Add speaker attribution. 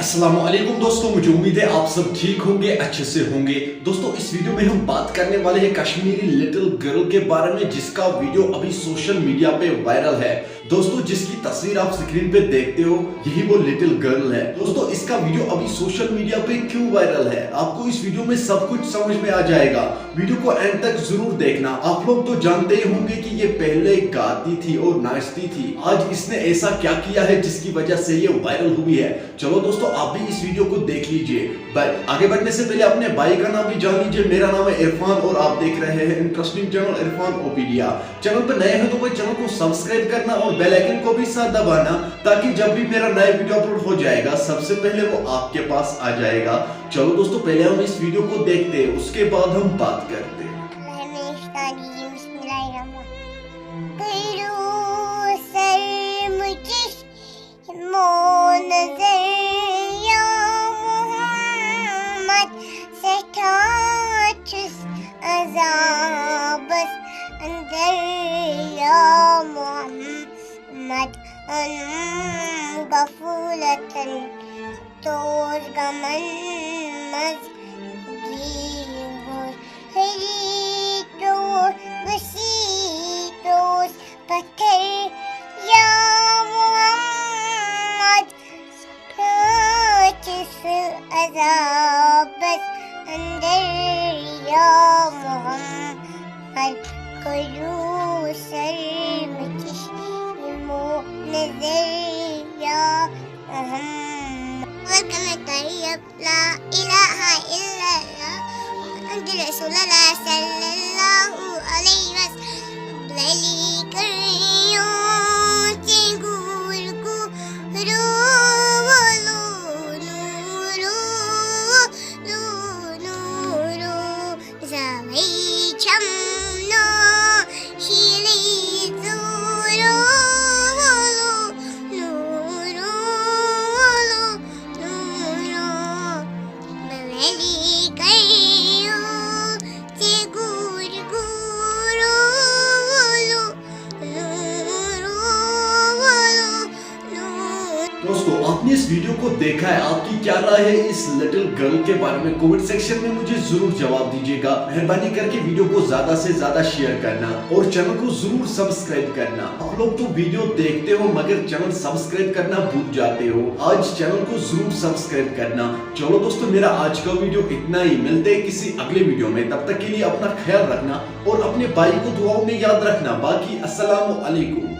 Speaker 1: अस्सलामुअलैकुम दोस्तों, मुझे उम्मीद है आप सब ठीक होंगे, अच्छे से होंगे। दोस्तों, इस वीडियो में हम बात करने वाले हैं कश्मीरी लिटिल गर्ल के बारे में, जिसका वीडियो अभी सोशल मीडिया पे वायरल है। दोस्तों, जिसकी तस्वीर आप स्क्रीन पे देखते हो, यही वो लिटिल गर्ल है। दोस्तों, इसका वीडियो अभी सोशल मीडिया पे क्यों वायरल है, आपको इस वीडियो में सब कुछ समझ में आ जाएगा। वीडियो को एंड तक जरूर देखना। आप लोग तो जानते ही होंगे कि ये पहले गाती थी और नाचती थी। आज इसने ऐसा क्या किया है जिसकी वजह से ये वायरल हुई है। चलो दोस्तों, आप भी इस वीडियो को देख लीजिए। बट आगे बढ़ने से पहले अपने भाई का नाम भी जान लीजिए। मेरा नाम है इरफान और आप देख रहे हैं इंटरेस्टिंग चैनल इरफान ओपीडिया। चैनल पर नए हैं तो भाई चैनल को सब्सक्राइब करना और बेल आइकन को भी साथ दबाना, ताकि जब भी मेरा नया वीडियो अपलोड हो जाएगा सबसे पहले वो आपके पास आ जाएगा। चलो दोस्तों, पहले हम इस वीडियो को देखते हैं, उसके बाद हम बात करते हैं।
Speaker 2: गफूलतन तोर गमन मज़गीर तोर वसी तोर पत्थर या मोहम्मद जिस अज़ाबत अंदर या मोहम्मद करू सर मुझ नजर या ला इलाहा इल्लल्लाह मुहम्मद रसूलुल्लाह सल्लल्लाहु अलैहि
Speaker 1: दोस्तों, आपने इस वीडियो को देखा है, आपकी क्या राय है इस लिटिल गर्ल के बारे में? कमेंट सेक्शन में मुझे जरूर जवाब दीजिएगा। मेहरबानी करके वीडियो को ज्यादा से ज्यादा शेयर करना और चैनल को जरूर सब्सक्राइब करना। आप लोग तो वीडियो देखते हो मगर चैनल सब्सक्राइब करना भूल जाते हो। आज चैनल को जरूर सब्सक्राइब करना। चलो दोस्तों, मेरा आज का वीडियो इतना ही। मिलते हैं किसी अगले वीडियो में, तब तक के लिए अपना ख्याल रखना और अपने भाई को दुआओं में याद रखना। बाकी अस्सलामु अलैकुम।